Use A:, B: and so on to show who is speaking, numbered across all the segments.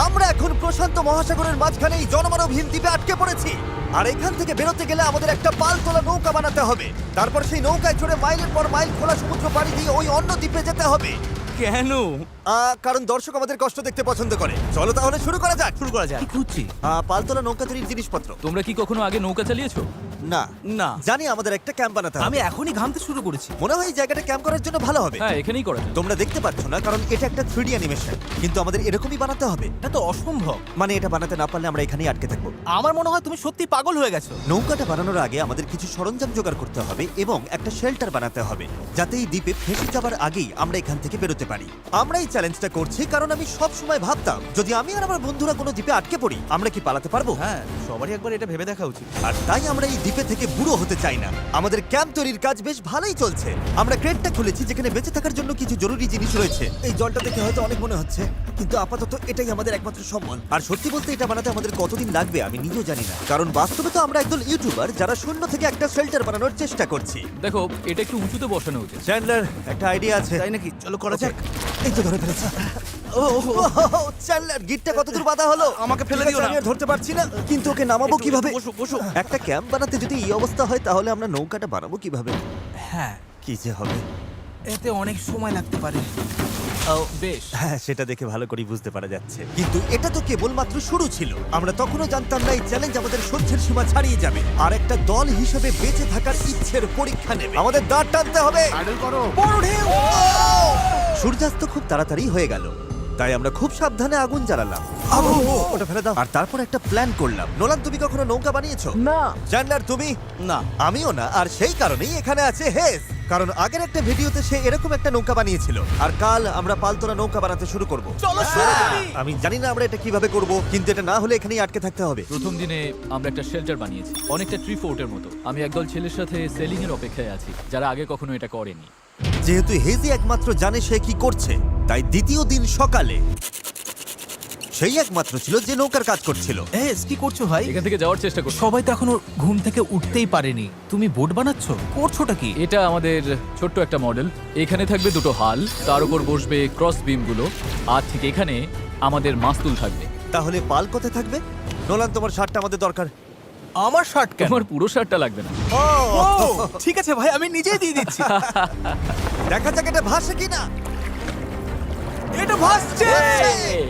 A: আমরা এখন প্রশান্ত মহাসাগরের মাঝখানে এই জনমানবহীন দ্বীপে আটকে পড়েছি। আর এখান থেকে বেরোতে গেলে আমাদের একটা পাল তোলা নৌকা বানাতে হবে। তারপর সেই নৌকায় চড়ে মাইলের পর মাইল খোলা সমুদ্র পাড়ি দিয়ে ওই অন্য দ্বীপে যেতে হবে।
B: কেন?
A: কারণ দর্শক আমাদের কষ্ট দেখতে পছন্দ করে। চলো তাহলে শুরু করা যাক।
B: কি খুঁজছি?
A: পালতোলা নৌকা তৈরির জিনিসপত্র।
C: তোমরা কি কখনো আগে নৌকা চালিয়েছো?
A: না
B: না।
A: জানি আমাদের একটা ক্যাম্প বানাতে হবে।
B: আমি এখনই ঘামতে শুরু করেছি।
A: মনে হয় এই জায়গাটা ক্যাম্প করার জন্য ভালো হবে।
C: হ্যাঁ, এখানেই করা যায়।
A: তোমরা দেখতে পাচ্ছ না কারণ এটা একটা 3D অ্যানিমেশন, কিন্তু আমাদের এরকমই বানাতে হবে।
B: এটা তো অসম্ভব।
A: মানে এটা বানাতে না পারলে আমরা এখানেই আটকে থাকবো।
B: আমার মনে হয় তুমি সত্যি পাগল হয়ে গেছো।
A: নৌকাটা বানানোর আগে আমাদের কিছু সরঞ্জাম জোগাড় করতে হবে এবং একটা শেল্টার বানাতে হবে, যাতে এই দ্বীপে ফেসে যাবার আগেই আমরা এখান থেকে বেরোতে পারি। আমরা এই চ্যালেঞ্জটা করছি কারণ আমি সব সময় ভাবতাম যদি আমি আর আমার বন্ধুরা কোনো দ্বীপে আটকে পড়ি আমরা কি পালাতে পারবো।
B: হ্যাঁ, সবারই একবার এটা ভেবে দেখা উচিত।
A: আর তাই আমরা এই দ্বীপে থেকে বুড়ো হতে চাই না। আমাদের ক্যাম্প তৈরির কাজ বেশ ভালোই চলছে। আমরা ক্রেটটা খুলেছি যেখানে বেঁচে থাকার জন্য কিছু জরুরি জিনিস রয়েছে। এই জলটা দেখে হয়তো অনেক মনে হচ্ছে, কিন্তু আপাতত এটাই আমাদের একমাত্র সম্বল। আর সত্যি বলতে এটা বানাতে আমাদের কতদিন লাগবে আমি নিজেও জানি না, কারণ বাস্তবে তো আমরা একদল ইউটিউবার যারা শূন্য থেকে একটা শেল্টার বানানোর চেষ্টা করছি।
C: দেখো, এটা একটু উঁচুতে বসানো উচিত।
A: চ্যান্ডলার, একটা আইডিয়া আছে।
B: তাই নাকি? চলো করা যাক।
A: এই তো ধরে ফেলেছি। চ্যান্ডলার, গিটটা কতদূর বাঁধা হলো?
B: আমাকে ফেলে দিও না।
A: আমি আর ধরতে পারছি না, কিন্তু ওকে নামাবো কিভাবে?
B: বসো বসো।
A: একটা ক্যাম্প বানাতে যদি এই অবস্থা হয় তাহলে আমরা নৌকাটা বানাবো কিভাবে?
B: হ্যাঁ,
A: কি যে হবে।
B: এতে অনেক সময় লাগতে পারে।
C: বেশ।
A: হ্যাঁ, সেটা দেখে ভালো করে বুঝতে পারা যাচ্ছে, কিন্তু এটা তো কেবলমাত্র শুরু ছিল। আমরা তখনও জানতাম না এই চ্যালেঞ্জ আমাদের সহ্যের সীমা ছাড়িয়ে যাবে আর একটা দল হিসেবে বেঁচে থাকার ইচ্ছের পরীক্ষা নেবে। আমাদের দাঁড় টানতে হবে।
B: বড় ঢেউ!
A: সূর্যাস্ত খুব তাড়াতাড়ি হয়ে গেল, তাই আমরা খুব সাবধানে আগুন জ্বালালাম। ওটা ফেলে দাও। আর তারপর একটা প্ল্যান করলাম। নোলান, তুমি কখনো নৌকা বানিয়েছো?
B: না।
A: চ্যান্ডলার, তুমি?
B: না।
A: আমিও না, আর সেই কারণেই এখানে আছে হেস। কারণ আগের একটা ভিডিওতে সে এরকম একটা নৌকা বানিয়েছিল। আর কাল আমরা পালতোলা নৌকা বানাতে শুরু করব।
B: চলো শুরু করি।
A: আমি জানি না আমরা এটা কিভাবে করব, কিন্তু এটা না হলে এখানেই আটকে থাকতে হবে।
C: প্রথম দিনে আমরা একটা শেল্টার বানিয়েছি, অনেকটা ট্রি ফোর্টের মতো। আমি একদল ছেলের সাথে সেলিং এর অপেক্ষায় আছি যারা আগে কখনো এটা করেনি।
A: যেহেতু হেজি একমাত্র জানে সে কি করছে, তাই দ্বিতীয় দিন সকালে সেই একমাত্র ছিল যে নৌকার কাজ করছিল।
B: কি করছো ভাই?
C: এখান থেকে যাওয়ার চেষ্টা করছি।
B: সবাই তো এখনো ঘুম থেকে উঠতেই পারেনি। তুমি বোট বানাচ্ছ? করছোটা কি?
C: এটা আমাদের ছোট্ট একটা মডেল। এখানে থাকবে দুটো হাল, তার উপর বসবে ক্রস বিমগুলো, আর ঠিক এখানে আমাদের মাস্তুল থাকবে।
A: তাহলে পাল কোথায় থাকবে? নোলান, তোমার শার্টটা আমাদের দরকার।
B: আমার শার্ট কেন?
C: তোমার পুরো শার্টটা লাগবে না।
B: ও, ঠিক আছে ভাই, আমি নিজেই দিয়ে দিচ্ছি।
A: দেখা যাক এটা ভাসে কিনা।
B: এটা ভাসছে।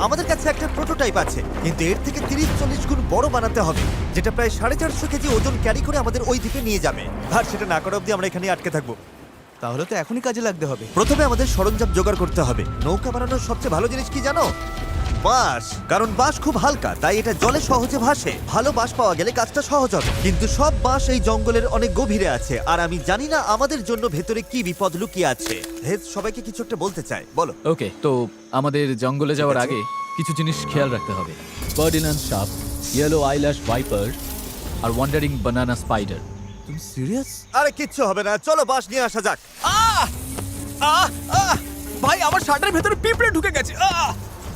A: আমাদের কাছে একটা প্রোটোটাইপ আছে, কিন্তু এর থেকে 30-40 গুণ বড় বানাতে হবে, যেটা প্রায় 450 কেজি ওজন ক্যারি করে আমাদের ওই দ্বীপে নিয়ে যাবে। আর সেটা না করা অবধি আমরা এখানে আটকে থাকবো।
B: তাহলে তো এখনই কাজে লাগতে হবে।
A: প্রথমে আমাদের সরঞ্জাম জোগাড় করতে হবে। নৌকা বানানোর সবচেয়ে ভালো জিনিস কি জানো? বাঁশ। কারণ বাঁশ খুব হালকা, তাই এটা জলে সহজে ভাসে। ভালো বাঁশ পাওয়া গেলে কাজটা সহজ হবে। কিন্তু সব বাঁশ এই জঙ্গলের অনেক গভীরে আছে, আর আমি জানি না আমাদের জন্য ভেতরে কি বিপদ লুকিয়ে আছে। হেজ সবাইকে কিছু একটা বলতে চায়, বলো।
C: ওকে, তো আমাদের জঙ্গলে যাওয়ার আগে কিছু জিনিস খেয়াল রাখতে হবে। পার্ডিনান সাপ, ইয়েলো আইল্যাশ ভাইপার, আর ওয়ান্ডারিং বানানা স্পাইডার।
B: তুমি সিরিয়াস?
A: আরে কিচ্ছু হবে না, চলো বাঁশ নিয়ে আসা যাক।
B: আহ আহ আহ ভাই, আমার শার্টের ভেতরে পিঁপড়ে ঢুকে গেছে।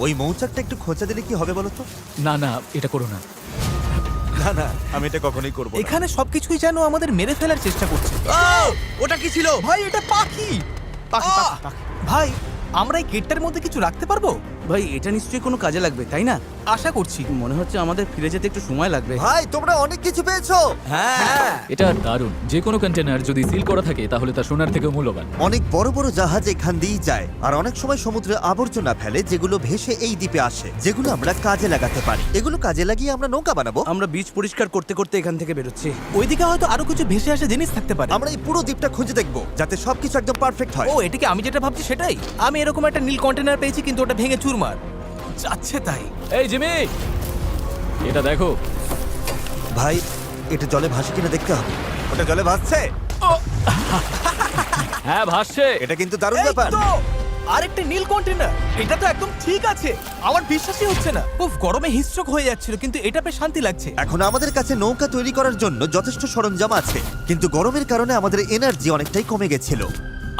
A: ওই মৌচাকটা একটু খোঁচা দিলে কি হবে বলো তো?
C: না না, এটা করো না।
A: না না, আমি এটা কখনোই করবো না।
B: এখানে সবকিছুই যেন আমাদের মেরে ফেলার চেষ্টা করছে। ওটা কি ছিল ভাই? এটা পাখি। পাখি পাখি পাখি। ভাই, আমরা এই গেটটার মধ্যে কিছু রাখতে পারবো?
D: ভাই, এটা নিশ্চয়ই কোনো কাজে লাগবে, তাই না?
B: আশা করছি।
D: মনে হচ্ছে আমাদের ফিরে যেতে একটু সময় লাগবে।
A: ভাই, তোমরা অনেক কিছু পেয়েছো।
B: হ্যাঁ।
C: এটা দারুণ। যে কোনো কন্টেনার যদি সিল করা থাকে তাহলে তা সোনার থেকেও মূল্যবান।
A: অনেক বড় বড় জাহাজ এখান দিয়েই যায়, আর অনেক সময় সমুদ্রে আবর্জনা ফেলে যেগুলো ভেসে এই দ্বীপে আসে, যেগুলো আমরা কাজে লাগাতে পারি। এগুলো কাজে লাগিয়ে আমরা নৌকা বানাবো।
D: আমরা বীজ পরিষ্কার করতে করতে এখান থেকে বেরোচ্ছি।
B: ওইদিকে হয়তো আরো কিছু ভেসে আসা জিনিস থাকতে পারে।
A: আমরা এই পুরো দ্বীপটা খুঁজে দেখবো যাতে সবকিছু একদম পারফেক্ট হয়।
B: ও, এটাকে আমি যেটা ভাবছি সেটাই। আমি এরকম একটা নীল কন্টেনার পেয়েছি, কিন্তু ওটা ভেঙে চুরমার যাচ্ছে। তাই
C: এই জিমি, এটা দেখো।
A: ভাই, এটা জলে ভাসে কিনা দেখতে হবে। ওটা জলে ভাসছে।
C: হ্যাঁ, ভাসছে।
A: এটা কিন্তু দারুণ
B: এই
A: ব্যাপার।
B: তো আরেকটা নীল কন্টেনার। এটা তো একদম ঠিক আছে। আমার বিশ্বাসই হচ্ছে না। উফ, গরমে হিস্ট্রোক হয়ে যাচ্ছিল, কিন্তু এটা বেশ শান্তি লাগছে।
A: এখন আমাদের কাছে নৌকা তৈরি করার জন্য যথেষ্ট সরঞ্জাম আছে, কিন্তু গরমের কারণে আমাদের এনার্জি অনেকটাই কমে গেছিল।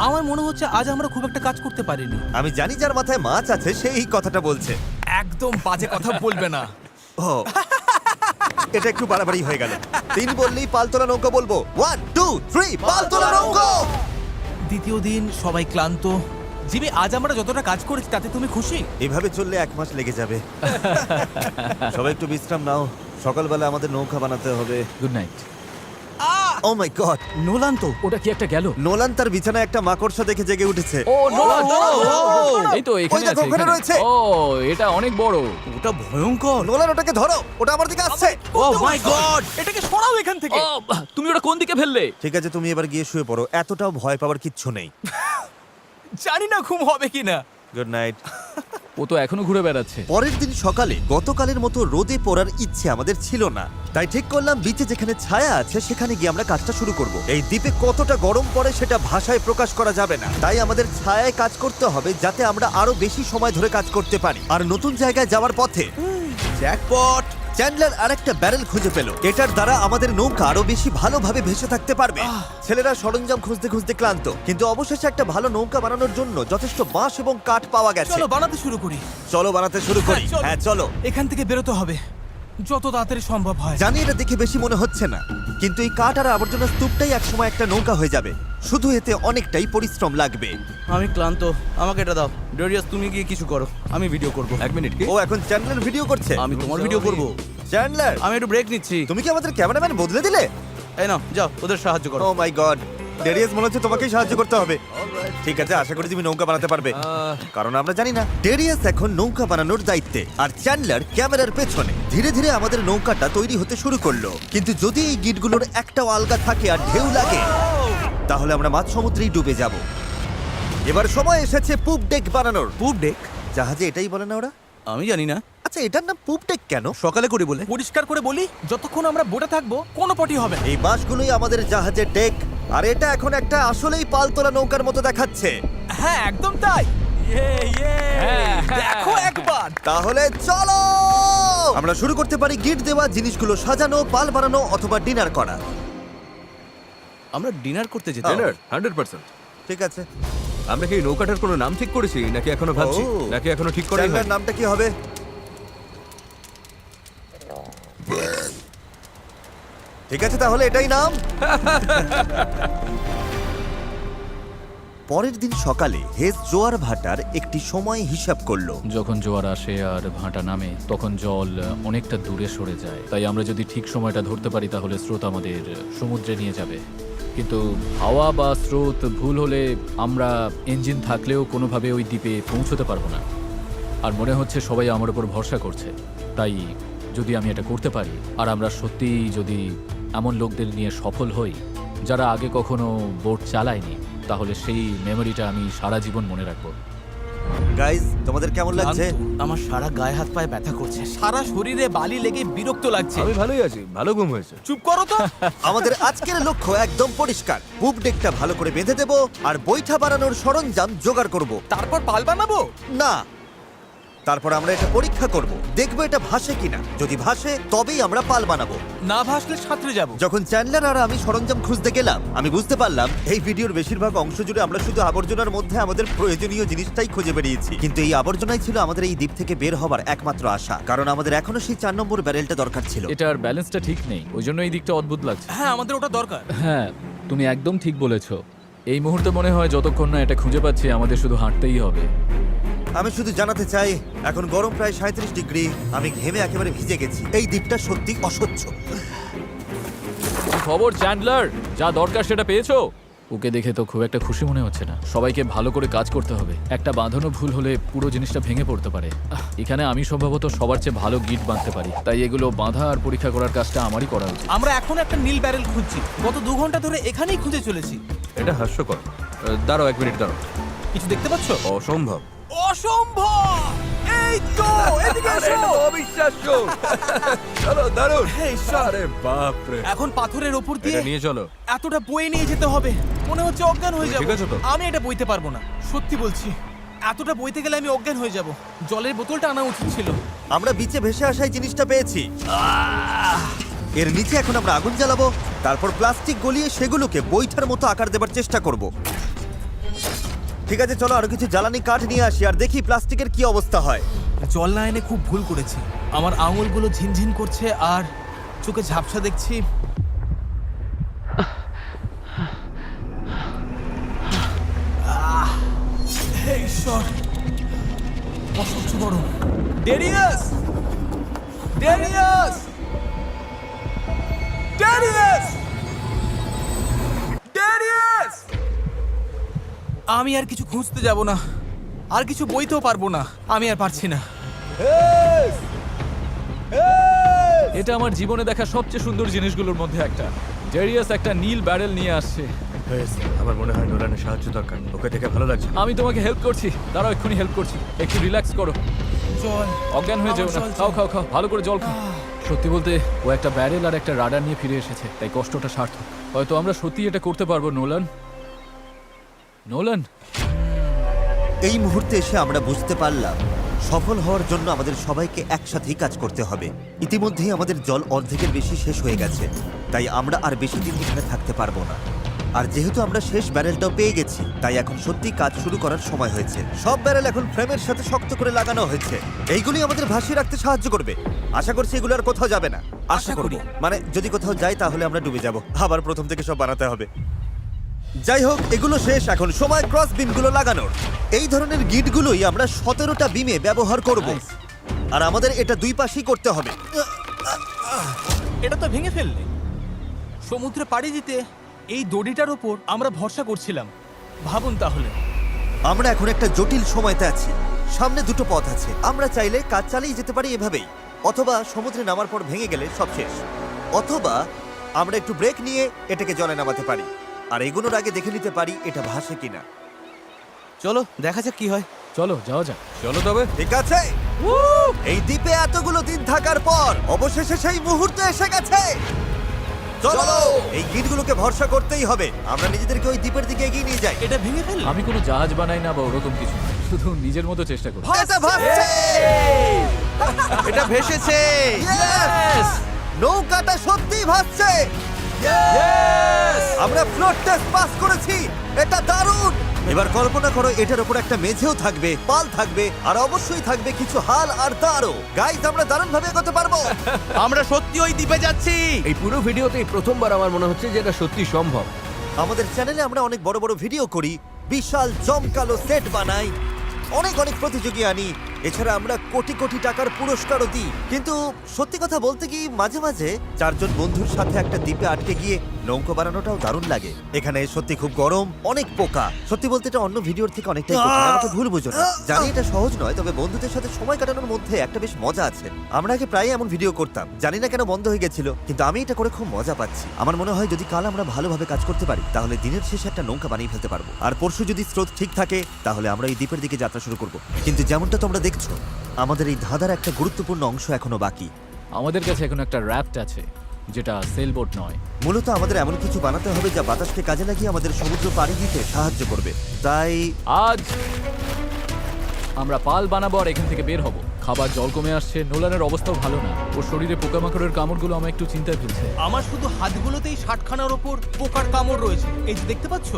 B: আমার মনে হচ্ছে আজ আমরা খুব একটা কাজ করতে পারিনি।
A: আমি জানি যার মাথায় মাছ আছে সেই এই কথাটা বলছে।
B: একদম বাজে কথা বলবে না।
A: ও, এটা একটু বাড়াবাড়ি হয়ে গেল। 3 বললেই পালতোলা নৌকা বলবো। 1 2 3 পালতোলা নৌকা।
B: দ্বিতীয় দিন, সবাই ক্লান্ত, জিমি, আজ আমরা যতটা কাজ করেছি তাতে তুমি খুশি?
A: এভাবে চললে 1 মাস লেগে যাবে। সবাই একটু বিশ্রাম নাও, সকালবেলা আমাদের নৌকা বানাতে হবে।
C: Good night.
A: Oh my god,
D: Nolan তো।
C: ওটা কি একটা গেল?
A: নোলান তার বিছানায় একটা মাকড়সা দেখে জেগে উঠেছে।
C: ও নোলান, এই তো এখানে
A: দেখো,
C: আছে,
A: ওখানে
C: এখানে।
A: রয়েছে।
C: ও এটা অনেক বড়।
D: ওটা ভয়ঙ্কর।
A: নোলান ওটাকে ধরো, ওটা আমার দিকে আসছে।
D: ও মাই গড।
B: এটাকে সরাও এখান থেকে।
C: ও তুমি ওটা কোন দিকে ফেললে?
A: ঠিক আছে, তুমি এবার গিয়ে শুয়ে পড়ো, এতটাও ভয় পাওয়ার কিচ্ছু নেই।
B: জানি না ঘুম হবে কিনা।
A: Good night.
C: ও তো এখনো ঘুরে বেড়াচ্ছে।
A: পরের দিন সকালে গতকালের মতো রোদে পড়ার ইচ্ছে আমাদের ছিল না, তাই ঠিক করলাম বিচে যেখানে ছায়া আছে সেখানে গিয়ে আমরা কাজটা শুরু করব। এই দ্বীপে কতটা গরম পড়ে সেটা ভাষায় প্রকাশ করা যাবে না, তাই আমাদের ছায়ায় কাজ করতে হবে যাতে আমরা আরো বেশি সময় ধরে কাজ করতে পারি। আর নতুন জায়গায় যাওয়ার পথে
D: জ্যাকপট।
A: চ্যান্ডলার আরেকটা ব্যারেল খুঁজে পেল, এটার দ্বারা আমাদের নৌকা আরো বেশি ভালোভাবে ভেসে থাকতে পারবে। ছেলেরা সরঞ্জাম খুঁজতে খুঁজতে ক্লান্ত, কিন্তু অবশেষে একটা ভালো নৌকা বানানোর জন্য যথেষ্ট বাঁশ এবং কাঠ পাওয়া গেছে।
B: চলো বানাতে শুরু করি।
A: চলো বানাতে শুরু করি।
B: চলো।
A: হ্যাঁ চলো।
B: এখান থেকে বেরোতে হবে যত তাড়াতাড়ি সম্ভব হয়।
A: জানি এটা দেখে বেশি মনে হচ্ছে না, কিন্তু এই কাঠ আর আবর্জনা স্তূপটাই একসময় একটা নৌকা হয়ে যাবে। শুধু এতে অনেকটাই পরিশ্রম লাগবে।
D: আমি ক্লান্ত, আমাকে এটা দাও। ডেরিয়াস, তুমি গিয়ে কিছু করো, আমি ভিডিও করব।
C: 1 মিনিট কি?
A: ও এখন চ্যান্ডলার ভিডিও করছে।
D: আমি তোমার ভিডিও করব।
A: চ্যান্ডলার,
D: আমি একটু ব্রেক নিচ্ছি।
A: তুমি কি আমাদের ক্যামেরাম্যান বদলে দিলে?
D: এই নাও, যাও ওদের সাহায্য করো।
A: ও মাই গড, ডেরিয়াস মনে হচ্ছে তোমাকেই সাহায্য করতে হবে। ঠিক আছে, আশা করি তুমি নৌকা বানাতে পারবে, কারণ আমরা জানি না। ডেরিয়াস এখন নৌকা বানানোর দায়িত্বে, আর চ্যান্ডলার ক্যামেরার পেছনে। ধীরে ধীরে আমাদের নৌকাটা তৈরি হতে শুরু করলো, কিন্তু যদি এই গিটগুলোর একটাও আলগা থাকে আর ঢেউ লাগে তাহলে আমরা মাঝ সমুদ্রেই ডুবে যাব। এবার সময় এসেছে পুপ ডেক বানানোর।
D: পুপ ডেক?
A: জাহাজে এটাই বলে না ওরা?
D: আমি জানি না,
A: আচ্ছা, এটার নাম পুপ ডেক কেন?
D: সকালে করি বলে।
B: পরিষ্কার করে বলি, যতক্ষণ আমরা বোটে থাকবো কোনো পটি হবে না।
A: এই বাঁশগুলোই আমাদের জাহাজের ডেক, আর এটা এখন একটা আসলেই পালতোলা নৌকার মতো দেখাচ্ছে।
B: হ্যাঁ একদম তাই।
C: হ্যাঁ।
B: দেখো একবার।
A: তাহলে চলো আমরা শুরু করতে পারি গিট দেওয়া জিনিসগুলো সাজানো, পাল বানানো অথবা ডিনার করা।
D: আমরা ডিনার করতে যেতাম।
A: Dinner?
E: 100%।
A: ঠিক আছে,
E: আমরা কি এই নৌকাটার কোনো নাম ঠিক করেছি নাকি এখনো ভাবছি?
A: ও।
E: নাকি এখনো ঠিক করাই
A: চ্যান্ডলার
E: হয়নি?
A: নামটা কি হবে? ঠিক আছে, তাহলে এটাই নাম। পরের দিন সকালে হেজ জোয়ার ভাটার একটি সময় হিসাব করলো।
C: যখন জোয়ার আসে আর ভাটা নামে তখন জল অনেকটা দূরে সরে যায়, তাই আমরা যদি ঠিক সময়টা ধরতে পারি তাহলে স্রোত আমাদের সমুদ্রে নিয়ে যাবে। কিন্তু হাওয়া বা স্রোত ভুল হলে আমরা ইঞ্জিন থাকলেও কোনোভাবে ওই দ্বীপে পৌঁছতে পারবো না। আর মনে হচ্ছে সবাই আমার উপর ভরসা করছে, তাই যদি আমি এটা করতে পারি আর আমরা সত্যিই যদি এমন লোকদের নিয়ে সফল হই যারা আগে কখনো বোট চালায়নি, তাহলে সেই মেমোরিটা আমি সারা জীবন মনে রাখবো।
A: গাইজ, তোমাদের কেমন লাগছে?
D: ক্লান্ত। আমার সারা গায়ে হাত পায়ে ব্যথা করছে।
B: সারা শরীরে বালি লেগে বিরক্ত লাগছে।
E: আমি ভালোই আছি, ভালো ঘুম হয়েছে।
B: চুপ করো তো।
A: আমাদের আজকের লক্ষ্য একদম পরিষ্কার। পুপ ডেকটা ভালো করে বেঁধে দেব আর বৈঠা বানানোর সরঞ্জাম জোগাড় করব।
B: তারপর পাল বানাবো।
A: না, তারপর আমরা এটা পরীক্ষা করব, দেখবো এটা ভাসে কিনা। যদি ভাসে তবেই আমরা পাল বানাবো।
B: না ভাসলে সাঁতরে যাবো।
A: যখন চ্যান্ডলার আর আমি সরঞ্জাম খুঁজতে গেলাম, আমি বুঝতে পারলাম এই ভিডিওর বেশিরভাগ অংশ জুড়ে আমরা শুধু আবর্জনার মধ্যে আমাদের প্রয়োজনীয় জিনিসটাই খুঁজে বেরিয়েছি। কিন্তু এই আবর্জনাই ছিল আমাদের এই দ্বীপ থেকে বের হবার একমাত্র আশা, কারণ আমাদের এখনো সেই 4 নম্বর ব্যারেলটা দরকার ছিল।
C: এটার ব্যালেন্সটা ঠিক নেই, ওই জন্য এই দিকটা অদ্ভুত লাগছে।
B: হ্যাঁ আমাদের ওটা দরকার।
C: হ্যাঁ, তুমি একদম ঠিক বলেছো। এই মুহূর্তে মনে হয় যতক্ষণ না এটা খুঁজে পাচ্ছি আমাদের শুধু হাঁটতেই হবে।
A: আমি শুধু জানাতে চাই, এখন গরম প্রায় 37 ডিগ্রি, আমি ঘেমে একেবারে ভিজে গেছি। এই দ্বীপটা সত্যি অসহ্য।
C: কি খবর চ্যান্ডলার? যা দরকার সেটা পেয়েছো? ওকে দেখে তো খুব একটা খুশি মনে হচ্ছে না। সবাইকে ভালো করে কাজ করতে হবে, একটা বাঁধানো ভুল হলে পুরো জিনিসটা ভেঙে পড়তে পারে। এখানে আমি সম্ভবত সবার চেয়ে ভালো গিট বাঁধতে পারি, তাই এগুলো বাঁধা আর পরীক্ষা করার কাজটা আমারই করা উচিত।
B: আমরা এখন একটা নীল ব্যারেল খুঁজছি, গত 2 ঘন্টা ধরে এখানেই খুঁজে চলেছি।
E: এটা হাস্যকর। দাঁড়াও 1 মিনিট, দাঁড়াও।
B: কিছু দেখতে পাচ্ছ?
E: অসম্ভব।
B: অসম্ভব! এই তো এদিকে এসো।
E: অবিশ্বাস্য। চলো, দারুণ।
B: হে ঈশ্বর!
E: আরে বাপ রে।
B: এখন পাথরের ওপর দিয়ে
E: এটা নিয়ে চলো।
B: এতটা বয়ে নিয়ে যেতে হবে, মনে হচ্ছে অজ্ঞান হয়ে
E: তুমি
B: যাব।
E: ঠিক আছো তো?
B: আমি এটা বইতে পারবো না, সত্যি বলছি। এতটা বইতে গেলে আমি অজ্ঞান হয়ে যাব। জলের বোতলটা আনা উচিত ছিল।
A: আমরা বিচে ভেসে আসাই জিনিসটা পেয়েছি। এর নিচে এখন আমরা আগুন জ্বালাবো, তারপর প্লাস্টিক গলিয়ে সেগুলোকে বৈঠার মতো আকার দেবার চেষ্টা করব। ঠিক আছে, চলো আরো কিছু জ্বালানি কাঠ নিয়ে আসি আর দেখি প্লাস্টিকের কি অবস্থা হয়।
B: জল না এনে খুব ভুল করেছি। আমার আঙুলগুলো ঝিনঝিন করছে আর চোখে ঝাপসা দেখছি। ঈশ্বর, অসহ্য গরম। Darius, Darius, Darius, Darius! আমি আর কিছু খুঁজতে যাব না, আর কিছু বইতেও পারবো না, আমি আর পারছি না।
C: এটা আমার জীবনে দেখা সবচেয়ে সুন্দর জিনিসগুলোর মধ্যে একটা। ডেরিয়াস একটা নীল ব্যারেল নিয়ে আসছে।
E: আমার মনে হয় নোলানের সাহায্য দরকার, ওকে দেখে ভালো লাগছে।
C: আমি তোমাকে হেল্প করছি, দাঁড়াও এক্ষুনি হেল্প করছি। একটু রিল্যাক্স করো,
B: জল,
C: অজ্ঞান হয়ে যেও না।
B: আমার জল
C: খাও
B: চাই।
C: খাও খাও, ভালো করে জল খাও। সত্যি বলতে ও একটা ব্যারেল আর একটা রাডার নিয়ে ফিরে এসেছে, তাই কষ্টটা সার্থক। হয়তো আমরা সত্যি এটা করতে পারবো। নোলান, নোলান,
A: এই মুহূর্তে এসে আমরা বুঝতে পারলাম সফল হওয়ার জন্য আমাদের সবাইকে একসাথেই কাজ করতে হবে। ইতিমধ্যেই আমাদের জল অর্ধেকের বেশি শেষ হয়ে গেছে, তাই আমরা আর বেশি দিন এখানে থাকতে পারবো না। আর যেহেতু আমরা শেষ ব্যারেলটাও পেয়ে গেছি, তাই এখন সত্যি কাজ শুরু করার সময় হয়েছে। সব ব্যারেল এখন ফ্রেমের সাথে শক্ত করে লাগানো হয়েছে। এইগুলি আমাদের ভাসিয়ে রাখতে সাহায্য করবে। আশা করছি এগুলো আর কোথাও যাবে না। আশা করি, মানে যদি কোথাও যাই তাহলে আমরা ডুবে যাব, আবার প্রথম থেকে সব বানাতে হবে। যাই হোক, এগুলো শেষ, এখন সময় ক্রস বিমগুলো লাগানোর। এই ধরনের গিটগুলোই আমরা 17টা বিমে ব্যবহার করব, আর আমাদের এটা দুই পাশেই করতে হবে।
B: এটা তো ভেঙে ফেললে। সমুদ্রে পাড়ি দিতে এই দড়িটার ওপর আমরা ভরসা করছিলাম। ভাবুন তাহলে।
A: আমরা এখন একটা জটিল সময়তে আছি। সামনে দুটো পথ আছে। আমরা চাইলে কাজ চালিয়ে যেতে পারি এভাবেই, অথবা সমুদ্রে নামার পর ভেঙে গেলে সব শেষ, অথবা আমরা একটু ব্রেক নিয়ে এটাকে জলে নামাতে পারি আর এগুলোর আগে দেখে নিতে পারি এটা ভাসে কিনা।
D: চলো দেখা যাক কি হয়।
C: চলো যাওয়া যাক।
E: চলো তবে।
A: ঠিক আছে, এই দ্বীপে এতগুলো দিন থাকার পর অবশেষে সেই মুহূর্ত এসে গেছে। চলো, এই গিটগুলোকে ভরসা করতেই হবে। আমরা নিজেদেরকে ওই দ্বীপের দিকে এগিয়ে নিয়ে যাই।
B: এটা ভেঙে ফেললে।
C: আমি কোনো জাহাজ বানাই না বা ওরকম কিছু না, শুধু নিজের মতো চেষ্টা করি।
A: এটা ভাসছে!
D: এটা ভেসেছে।
A: Yes! নৌকাটা সত্যিই ভাসছে। আমরা ফ্লোট টেস্ট পাস করেছি, এটা দারুণ। এবার কল্পনা করো এটার উপর একটা মেঝেও থাকবে, পাল থাকবে, আর অবশ্যই থাকবে কিছু হাল আর তারও। গাইজ, আমরা দারুণ ভাবে এগোতে পারবো।
D: আমরা সত্যি ওই দ্বীপে যাচ্ছি।
E: এই পুরো ভিডিওতেই প্রথমবার আমার মনে হচ্ছে যে এটা সত্যি সম্ভব।
A: আমাদের চ্যানেলে আমরা অনেক বড় বড় ভিডিও করি, বিশাল জমকালো সেট বানাই, অনেক অনেক প্রতিযোগী আনি, এছাড়া আমরা কোটি কোটি টাকার পুরস্কারও দিই। কিন্তু সত্যি কথা বলতে কি, মাঝে মাঝে চারজন বন্ধুর সাথে একটা দ্বীপে আটকে গিয়ে নৌকো বানানোটাও দারুণ লাগে। এখানে সত্যি খুব গরম, অনেক পোকা। সত্যি বলতে এটা অন্য ভিডিওর থেকে অনেকটাই কঠিন, আমাকে ভুল বুঝো না। জানি এটা সহজ নয়, তবে বন্ধুদের সাথে সময় কাটানোর মধ্যে একটা বেশ মজা আছে। আমরা আগে প্রায় এমন ভিডিও করতাম, জানি না কেন বন্ধ হয়ে গেছিল, কিন্তু আমি এটা করে খুব মজা পাচ্ছি। আমার মনে হয় যদি কাল আমরা ভালোভাবে কাজ করতে পারি তাহলে দিনের শেষে একটা নৌকা বানিয়ে ফেলতে পারবো। আর পরশু যদি স্রোত ঠিক থাকে তাহলে আমরা এই দ্বীপের দিকে যাত্রা শুরু করব। কিন্তু যেমনটা তোমরা দেখছো, আমাদের এই ধাঁধার একটা গুরুত্বপূর্ণ অংশ এখনো বাকি।
C: আমাদের কাছে এখন একটা র্যাফট আছে, যেটা সেলবোট নয়।
A: মূলত আমাদের এমন কিছু বানাতে হবে যা বাতাসকে কাজে লাগিয়ে আমাদের সমুদ্র পাড়ি দিতে সাহায্য করবে। তাই
C: আজ আমরা পাল বানাবো আর এখান থেকে বের হব। খাবার জল কমে আসছে, নোলানের অবস্থাও ভালো না, ওর শরীরে পোকামাকড়ের কামড়গুলো আমায় একটু চিন্তায় ফেলছে।
B: আমার শুধু হাতগুলোতেই 60খানার ওপর পোকার কামড় রয়েছে। এই যে দেখতে পাচ্ছ,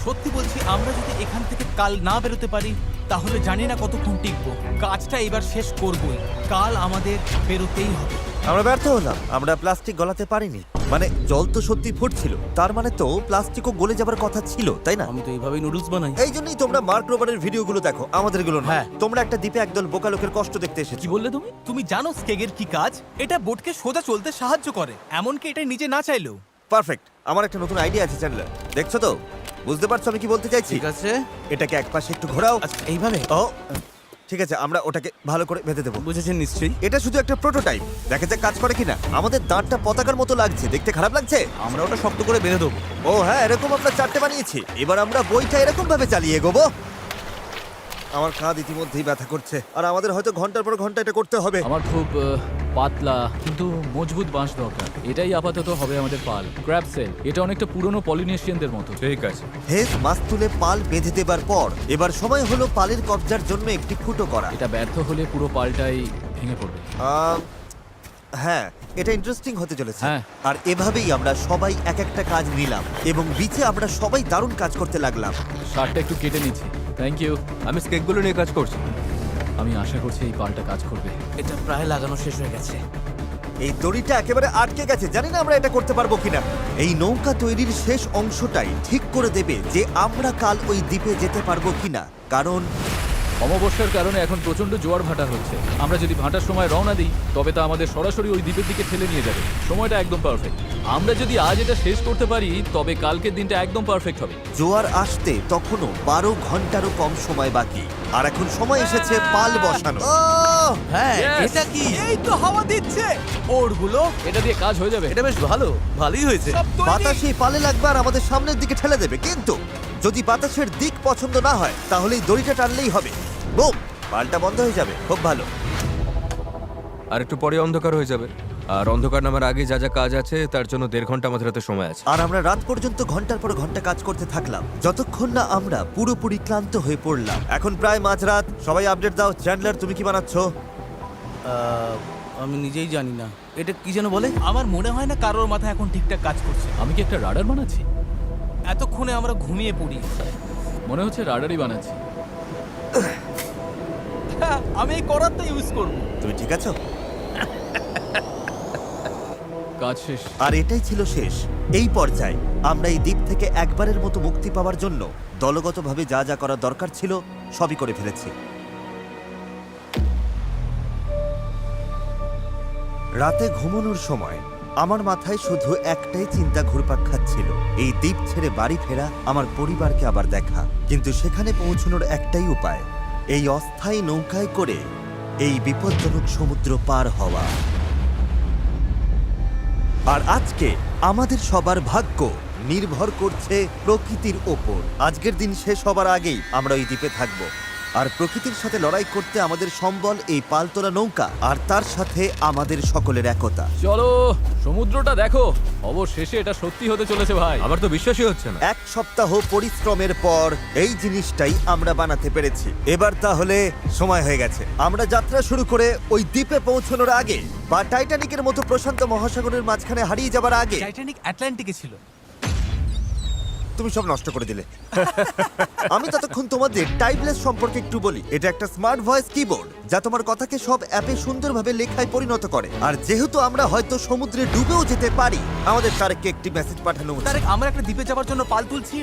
B: সত্যি বলছি, আমরা যদি এখান থেকে কাল না বেরোতে পারি তাহলে জানি না কতক্ষণ টিকবো। কাজটা এবার শেষ করবই, কাল আমাদের বেরোতেই হবে।
A: আমরা ব্যর্থ হলাম, আমরা প্লাস্টিক গলাতে পারিনি। মানে জল তো সত্যি ফুটছিল, তার মানে তো প্লাস্টিকও গলে যাবার কথা ছিল, তাই না?
D: আমি তো এইভাবেই নুডলস বানাই।
A: এই জন্যই তোমরা মার্ক রোবারের ভিডিওগুলো দেখো, আমাদেরগুলো না।
D: হ্যাঁ।
A: তোমরা একটা দ্বীপে একদল বোকা লোকের কষ্ট দেখতে এসেছো।
C: কি বললে তুমি?
B: তুমি জানো স্কেগের কি কাজ? এটা বোটকে সোজা চলতে সাহায্য করে, এমনকি এটা নিজে না চাইলেও।
A: পারফেক্ট। আমার একটা নতুন আইডিয়া আছে চ্যানেলার, দেখছো তো? বুঝতে পারছো আমি কি বলতে চাইছি?
D: ঠিক আছে।
A: এটাকে এক পাশে একটু ঘোরাও।
D: আচ্ছা এইভাবে।
A: ও ঠিক আছে, আমরা ওটাকে ভালো করে বেঁধে দেবো।
D: বুঝেছেন নিশ্চয়ই।
A: এটা শুধু একটা প্রোটোটাইপ, দেখা যাক কাজ করে কিনা। আমাদের দাঁতটা পতাকার মতো লাগছে, দেখতে খারাপ লাগছে?
D: আমরা ওটা শক্ত করে বেঁধে দেবো।
A: ও হ্যাঁ, এরকম আমরা 4টে বানিয়েছি। এবার আমরা বইটা এরকম ভাবে চালিয়ে এগোবো। আমার কাঁধ ইতিমধ্যেই ব্যথা করছে, আর আমাদের হয়তো ঘন্টার পর ঘন্টা এটা করতে হবে।
C: আমার খুব পাতলা কিন্তু মজবুত বাঁশ দরকার। এটাই আপাতত হবে আমাদের পাল। ক্র্যাব সেল, এটা অনেকটা পুরনো পলিনেশিয়ানদের মতো।
E: ঠিক আছে।
A: হেজ মাছ তুলে পাল বেঁধে দেবার পর এবার সময় হলো পালের কবজার জন্য একটি ফুটো করা।
C: এটা ব্যর্থ হলে পুরো পালটাই ভেঙে পড়বে।
A: হ্যাঁ, এটা ইন্টারেস্টিং হতে চলেছে।
C: হ্যাঁ।
A: আর এভাবেই আমরা সবাই এক একটা কাজ নিলাম এবং বিচে আমরা সবাই দারুণ কাজ করতে লাগলাম।
C: শার্টটা একটু কেটে নিচ্ছি। Thank you.
E: আমি স্কেকগুলো নিয়ে কাজ করছি।
C: আমি আশা করছি এই পালটা কাজ করবে।
D: এটা প্রায় লাগানো শেষ হয়ে গেছে।
A: এই দড়িটা একেবারে আটকে গেছে, জানি না আমরা এটা করতে পারবো কিনা। এই নৌকা তৈরির শেষ অংশটাই ঠিক করে দেবে যে আমরা কাল ওই দ্বীপে যেতে পারবো কিনা। কারণ
C: অমাবস্যার কারণে এখন প্রচন্ড জোয়ার ভাটা হচ্ছে। আমরা যদি ভাটার সময় রওনা দিই তবে তা আমাদের সরাসরি ওই দ্বীপের দিকে ঠেলে নিয়ে যাবে। সময়টা একদম পারফেক্ট। আমরা যদি আজ এটা শেষ করতে পারি তবে কালকের দিনটা একদম পারফেক্ট হবে।
A: জোয়ার আসতে তখনও 12 ঘন্টারও কম সময় বাকি, আর এখন সময় এসেছে পাল বসানো।
D: হ্যাঁ
C: Yes!
D: এটা কি?
B: এই তো হাওয়া দিচ্ছে ওরগুলো
C: এটা দিয়ে কাজ হয়ে যাবে।
D: এটা বেশ ভালোই হয়েছে।
B: সব তৈরি।
A: বাতাস এই পালে লাগবে আর আমাদের সামনের দিকে ঠেলে দেবে, কিন্তু যদি বাতাসের দিক পছন্দ না হয় তাহলে এই দড়িটা টানলেই হবে। বুম, পালটা বন্ধ হয়ে যাবে। খুব ভালো।
E: আর একটু পরে অন্ধকার হয়ে যাবে। আর অন্ধকার নামার আগে যা যা কাজ আছে তার জন্য 1.5 ঘন্টা আমাদের হাতে সময় আছে।
A: আর আমরা রাত পর্যন্ত ঘন্টার পর ঘন্টা কাজ করতে থাকলাম, যতক্ষণ না আমরা পুরোপুরি ক্লান্ত হয়ে পড়লাম। এখন প্রায় মাঝরাত। সবাই আপডেট দাও। চ্যান্ডলার, তুমি কি বানাচ্ছ?
D: আমি নিজেই জানি না এটা কি যেন বলে।
B: আমার মনে হয় না কারোর মাথা এখন ঠিকঠাক কাজ করছে।
C: আমি কি একটা রাডার বানাচ্ছি?
B: এতক্ষণে আমরা ঘুমিয়ে পড়ি।
C: মনে হচ্ছে রাডারই বানাচ্ছি।
B: হ্যাঁ, আমি এই করারটা ইউজ করব।
A: তুমি ঠিক আছো?
C: কাজ শেষ।
A: আর এটাই ছিল শেষ। এই পর্যায়ে আমরা এই দ্বীপ থেকে একবারের মতো মুক্তি পাওয়ার জন্য দলগতভাবে যা যা করা দরকার ছিল সবই করে ফেলেছি। রাতে ঘুমানোর সময় আমার মাথায় শুধু একটাই চিন্তা ঘুরপাক খাচ্ছিল, এই দ্বীপ ছেড়ে বাড়ি ফেরা, আমার পরিবারকে আবার দেখা। কিন্তু সেখানে পৌঁছানোর একটাই উপায়, এই অস্থায়ী নৌকায় করে এই বিপজ্জনক সমুদ্র পার হওয়া। আর আজকে আমাদের সবার ভাগ্য নির্ভর করছে প্রকৃতির ওপর। আজকের দিন শেষ হবার আগেই আমরা ওই দ্বীপে থাকব। আর প্রকৃতির সাথে লড়াই করতে আমাদের সম্বল এই পালতোলা নৌকা, আর তার সাথে আমাদের সকলের একতা।
C: চলো সমুদ্রটা দেখো। অবশেষে এটা সত্যি হতে চলেছে ভাই।
E: আমার তো বিশ্বাসই হচ্ছে না।
A: 1 সপ্তাহ পরিশ্রমের পর এই জিনিসটাই আমরা বানাতে পেরেছি। এবার তাহলে সময় হয়ে গেছে আমরা যাত্রা শুরু করে ওই দ্বীপে পৌঁছানোর আগে, বা টাইটানিকের মতো প্রশান্ত মহাসাগরের মাঝখানে হারিয়ে যাবার আগে।
B: টাইটানিক আটলান্টিকে ছিল।
A: তুমি সব নষ্ট করে দিলে। আমি ততক্ষণ তোমাদের টাইপলেস সম্পর্কে একটু বলি। এটা একটা স্মার্ট ভয়েস কিবোর্ড যা তোমার কথাকে সব অ্যাপে সুন্দরভাবে লেখায় পরিণত করে। আর যেহেতু আমরা হয়তো সমুদ্রে ডুবেও যেতে পারি, আমাদের তারেককে একটি মেসেজ পাঠানো উচিত।
B: তারেক, আমরা একটা দ্বীপে যাওয়ার জন্য পাল তুলছি।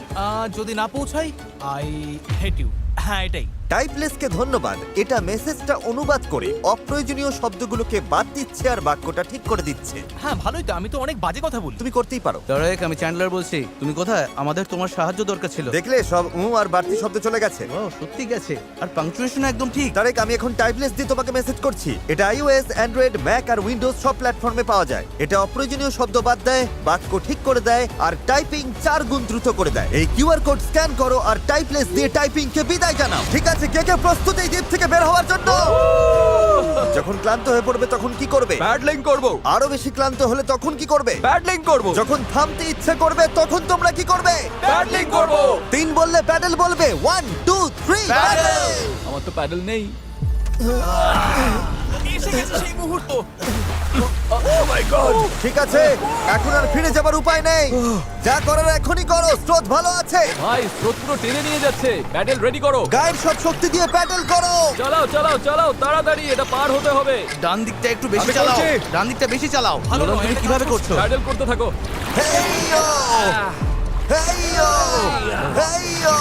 B: যদি না পৌঁছাই, আই হেট ইউ। হ্যাঁ, এটাই।
A: টাইপলেসকে ধন্যবাদ। এটা মেসেজটা অনুবাদ করে অপ্রয়োজনীয় শব্দগুলোকে বাদ দিচ্ছে আর বাক্যটা ঠিক করে দিচ্ছে।
B: হ্যাঁ, ভালোই তো। আমি তো অনেক বাজে কথা বলি।
A: তুমি করতেই পারো।
D: তারেক, আমি চ্যান্ডলার বলছি। তুমি কোথায়? আমাদের তোমার সাহায্য দরকার ছিল।
A: দেখলে, সব আর বাড়তি শব্দ চলে গেছে।
D: ও, সত্যি গেছে। আর পাংচুয়েশন একদম ঠিক।
A: তারেক, আমি এখন টাইপলেস দিয়ে তোমাকে মেসেজ করছি। এটা iOS, অ্যান্ড্রয়েড, ম্যাক আর উইন্ডোজ সব প্ল্যাটফর্মে পাওয়া যায়। এটা অপ্রয়োজনীয় শব্দ বাদ দেয়, বাক্য ঠিক করে দেয়, আর টাইপিং 4 গুণ দ্রুত করে দেয়। এই কিউআর কোড স্ক্যান করো আর টাইপলেস দিয়ে টাইপিংকে বিদায় জানাও। ঠিক আছে, কে কে প্রস্তুত এই দ্বীপ থেকে বের হওয়ার জন্য? যখন ক্লান্ত হয়ে পড়বে তখন কি করবে?
E: প্যাডলিং করব।
A: আরো বেশি ক্লান্ত হলে তখন কি করবে?
E: প্যাডলিং করব।
A: যখন থামতে ইচ্ছে করবে তখন তোমরা কি করবে?
E: প্যাডলিং করব।
A: 3 বললে প্যাডেল বলবে। 1 2 3 প্যাডেল।
C: আমার তো প্যাডেল নেই।
B: এসে গেছে সেই মুহূর্ত।
A: ঠিক আছে, এখন আর ফিরে যাবার উপায় নেই। যা করার এখনই করো, স্রোত ভালো আছে।
C: ভাই স্রোত পুরো টেনে নিয়ে যাচ্ছে। প্যাডেল রেডি করো।
A: গায়ের সব শক্তি দিয়ে প্যাডেল করো।
C: চালাও চালাও চালাও, তাড়াতাড়ি, এটা পার হতে হবে।
D: ডান দিকটা একটু বেশি
E: আমি
D: চালাও।
E: করছি।
D: ডান দিকটা বেশি চালাও।
B: ভালো
D: নোলান,
B: নয়,
D: তুমি
B: এটা
D: কিভাবে
B: কাজ
D: করছো?
C: প্যাডেল করতে থাকো।
A: হেইয়ো হেইয়ো হেইয়ো।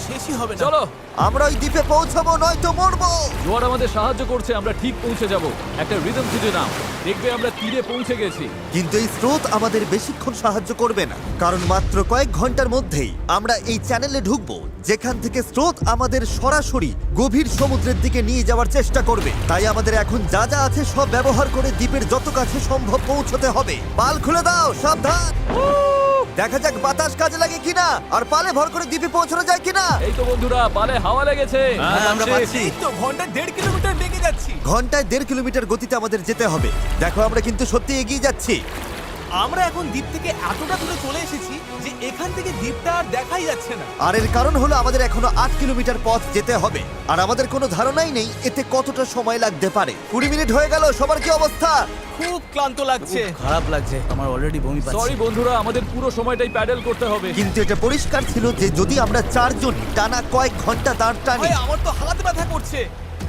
B: শেষই হবে না।
C: চলো,
A: আমরা ওই দ্বীপে পৌঁছাবো, নয়তো মরবো।
C: জোয়ার আমাদের সাহায্য করছে। আমরা ঠিক পৌঁছে যাব। একটা রিদম খুঁজে নাও, দেখবে আমরা তীরে পৌঁছে গেছি।
A: কিন্তু এই স্রোত আমাদের বেশিক্ষণ সাহায্য করবে না, কারণ মাত্র কয়েক ঘন্টার মধ্যেই আমরা এই চ্যানেলে ঢুকবো যেখান থেকে স্রোত আমাদের সরাসরি গভীর সমুদ্রের দিকে নিয়ে যাওয়ার চেষ্টা করবে। তাই আমাদের এখন যা যা আছে সব ব্যবহার করে দ্বীপের যত কাছে সম্ভব পৌঁছতে হবে। পাল খুলে দাও, সাবধান। দেখা যাক বাতাস কাজে লাগে কিনা, আর পালে ভর করে দ্বীপে পৌঁছানো যায় কিনা।
C: এই তো বন্ধুরা, পালে হাওয়া লেগেছে।
D: হ্যাঁ, আমরা পাচ্ছি।
B: এই তো ঘন্টায় 1.5 কিলোমিটার বেগে যাচ্ছি।
A: ঘন্টায় 1.5 কিলোমিটার গতিতে আমাদের যেতে হবে। দেখো, আমরা কিন্তু সত্যি এগিয়ে যাচ্ছি।
B: আমরা এখন দ্বীপ থেকে এতটা দূরে চলে এসেছি যে এখান থেকে দ্বীপটা আর দেখাই যাচ্ছে না।
A: আর এর কারণ হলো আমাদের এখনো 8 কিলোমিটার পথ যেতে হবে, আর আমাদের কোনো ধারণাই নেই এতে কতটা সময় লাগতে পারে। 20 মিনিট হয়ে গেল। সবার কি অবস্থা?
B: খুব ক্লান্ত লাগছে।
D: খারাপ লাগছে, আমার অলরেডি বমি
C: সরি
D: পাচ্ছে।
C: বন্ধুরা, আমাদের পুরো সময়টাই প্যাডেল করতে হবে।
A: কিন্তু এটা পরিষ্কার ছিল যে যদি আমরা 4 জন টানা কয়েক ঘন্টা দাঁড় টানি,
B: ভাই, আমার তো হাত ব্যথা করছে।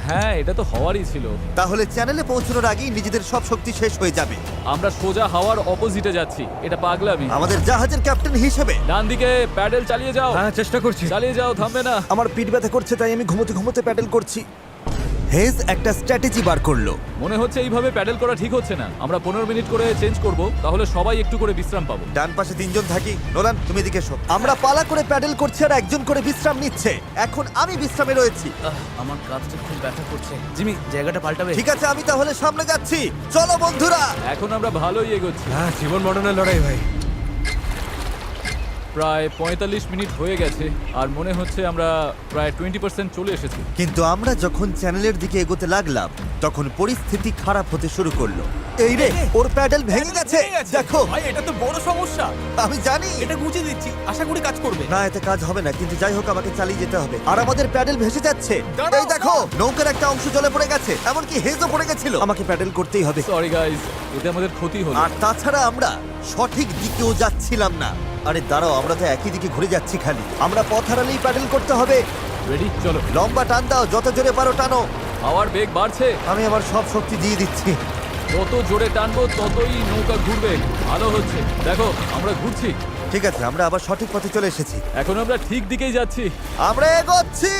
C: হ্যাঁ, এটা তো হওয়ারই ছিল।
A: তাহলে চ্যানেলে পৌঁছানোর আগেই নিজেদের সব শক্তি শেষ হয়ে যাবে।
C: আমরা সোজা হাওয়ার অপোজিটে যাচ্ছি, এটা পাগলামি।
A: আমাদের জাহাজের ক্যাপ্টেন হিসেবে
C: ডান দিকে প্যাডেল চালিয়ে যাও।
E: হ্যাঁ চেষ্টা করছি।
C: চালিয়ে যাও, থামবে না।
A: আমার পিঠ ব্যথা করছে, তাই আমি ঘুমোতে ঘুমোতে প্যাডেল করছি। হেজ একটা স্ট্র্যাটেজি বার করলো।
C: মনে হচ্ছে এইভাবে প্যাডেল করা ঠিক হচ্ছে না। আমরা 15 মিনিট করে চেঞ্জ করব, তাহলে সবাই একটু করে বিশ্রাম পাবো।
A: ডান পাশে 3 জন থাকি। নোলান, তুমি এদিকে এসো। আমরা পালা করে প্যাডেল করছি আর একজন করে বিশ্রাম নিচ্ছে। এখন আমি বিশ্রামে রয়েছি।
D: আমার কাঁধটা খুব ব্যথা করছে। জিমি, জায়গাটা পাল্টাবে?
A: ঠিক আছে, আমি তাহলে সামনে যাচ্ছি। চলো বন্ধুরা।
C: এখন আমরা ভালোই এগোচ্ছি।
E: হ্যাঁ জীবন মরণের লড়াই ভাই।
C: প্রায় 45 মিনিট হয়ে গেছে আর মনে হচ্ছে আমরা প্রায় 20% চলে এসেছি।
A: কিন্তু আমরা যখন চ্যানেলের দিকে এগোতে লাগলাম তখন পরিস্থিতি খারাপ হতে শুরু করলো। এই রে, ওর প্যাডেল ভেঙে গেছে। দেখো,
B: ভাই এটা তো বড় সমস্যা।
A: আমি জানি।
B: এটা গুছিয়ে দিচ্ছি, আশা করি কাজ করবে।
A: না, এতে কাজ হবে না, কিন্তু যাই হোক আমাকে চালিয়ে যেতে হবে। আর আমাদের প্যাডেল ভেসে যাচ্ছে।
B: দাঁড়াও,
A: এই দেখো, নৌকার একটা অংশ জলে পড়ে গেছে, এমনকি হেজও পড়ে গেছিল। আমাকে প্যাডেল করতেই হবে।
C: সরি গাইস, এতে আমাদের ক্ষতি হলো।
A: আর তাছাড়া আমরা সঠিক দিকেও যাচ্ছিলাম না। আরে দাঁড়াও, আমরা তো একই দিকে ঘুরে যাচ্ছি খালি। আমরা পথ হারালেই প্যাডেল করতে হবে।
C: রেডি, চলো।
A: লম্বা টান দাও, যত জোরে পারো টানো।
C: হাওয়ার বেগ বাড়ছে।
A: আমি আমার সব শক্তি দিয়ে দিচ্ছি।
C: যত জোরে টানবো ততই নৌকা ঘুরবে। ভালো হচ্ছে, দেখো আমরা ঘুরছি।
A: ঠিক আছে, আমরা আবার সঠিক পথে চলে এসেছি।
C: এখন আমরা ঠিক দিকেই যাচ্ছি।
A: আমরা এগোচ্ছি।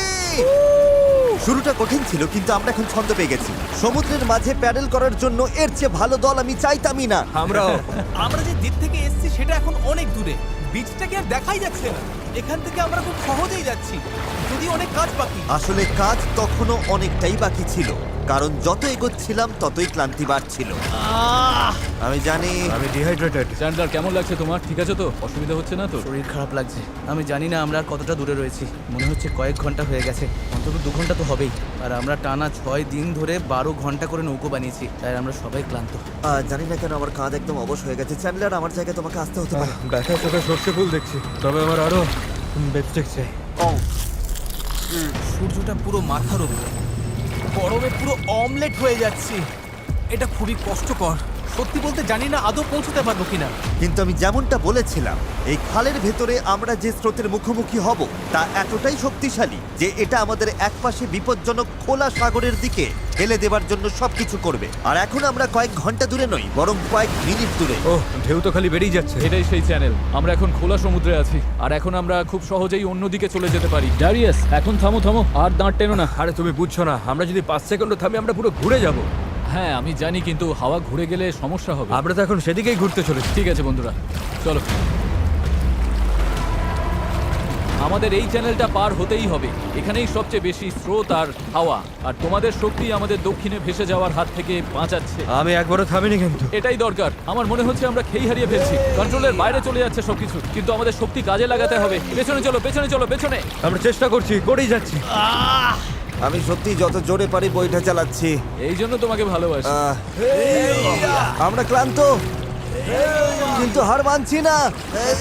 A: শুরুটা কঠিন ছিল, কিন্তু আমরা এখন ছন্দ পেয়ে গেছি। সমুদ্রের মাঝে প্যাডেল করার জন্য এর চেয়ে ভালো দল আমি চাইতামই না।
E: আমরাও।
B: আমরা যে দ্বীপ থেকে এসেছি সেটা এখন অনেক দূরে। বিচটাকে আর দেখাই যাচ্ছে না। এখান থেকে আমরা খুব সহজেই যাচ্ছি, যদি অনেক কাজ বাকি।
A: আসলে কাজ তখনও অনেকটাই বাকি ছিল, কারণ যত এগোচ্ছিলাম ততই ক্লান্তি বাড়ছিল। আমি জানি।
E: আমি ডিহাইড্রেটেড।
C: চ্যান্ডলার, কেমন লাগছে তোমার? ঠিক আছে তো? অসুবিধা হচ্ছে না তো?
D: শরীর খারাপ লাগছে। আমি জানি না আমরা আর কতটা দূরে রয়েছি। মনে হচ্ছে কয়েক ঘন্টা হয়ে গেছে, অন্তত 2 ঘন্টা তো হবেই। আর আমরা টানা 6 দিন ধরে 12 ঘন্টা করে নৌকো বানিয়েছি, তাই আমরা সবাই ক্লান্ত।
A: জানি না কেন আমার কাঁধ একদম অবশ হয়ে গেছে। চ্যান্ডলার, আমার জায়গায় তোমাকে আসতে হতে পারে।
E: ব্যথা চোখে সর্ষে ফুল দেখছি, তবে আমার আরো বেস্টেক চাই।
B: সূর্যটা পুরো মাথার উপর, গরমে পুরো অমলেট হয়ে যাচ্ছি। এটা খুবই কষ্টকর। সত্যি বলতে জানি না আদৌ পৌঁছতে পারবো কিনা।
A: কিন্তু আমি যেমনটা বলেছিলাম, এই খালের ভেতরে আমরা যে স্রোতের মুখোমুখি হব তা এতটাই শক্তিশালী যে এটা আমাদের একপাশে বিপজ্জনক খোলা সাগরের দিকে ফেলে দেবার জন্য সবকিছু করবে। আর এখন আমরা কয়েক ঘন্টা দূরে নই, বরং কয়েক মিনিট দূরে।
E: ও, ঢেউ তো খালি বেরিয়ে যাচ্ছে।
C: এটাই সেই চ্যানেল। আমরা এখন খোলা সমুদ্রে আছি আর এখন আমরা খুব সহজেই অন্যদিকে চলে যেতে পারি। ড্যারিয়াস, এখন থামো থামো, আর দাঁড় টেনো না।
E: আরে তুমি বুঝছো না, আমরা যদি 5 সেকেন্ড থামি আমরা পুরো ঘুরে যাব।
C: হ্যাঁ আমি জানি, কিন্তু হাওয়া ঘুরে গেলে সমস্যা হবে।
E: আমরা তো এখন সেদিকেই ঘুরতে চলেছি।
C: ঠিক আছে বন্ধুরা, চলো। আমাদের এই চ্যানেলটা পার হতেই হবে। এখানেই সবচেয়ে বেশি স্রোত আর হাওয়া, আর তোমাদের শক্তি আমাদের দক্ষিণে ভেসে যাওয়ার হাত থেকে বাঁচাচ্ছে।
E: আমি একবারও থামিনি কিন্তু।
C: এটাই দরকার। আমার মনে হচ্ছে আমরা খেই হারিয়ে ফেলছি, কন্ট্রোলের বাইরে চলে যাচ্ছে সবকিছু। কিন্তু আমাদের শক্তি কাজে লাগাতে হবে। পেছনে চলো, পেছনে চলো, পেছনে।
E: আমরা চেষ্টা করছি, করেই যাচ্ছি।
A: আমি সত্যি যত জোরে পারি বইটা চালাচ্ছি।
C: এই জন্য তোমাকে ভালোবাসি।
A: আমরা ক্লান্ত, কিন্তু হার মানছি না।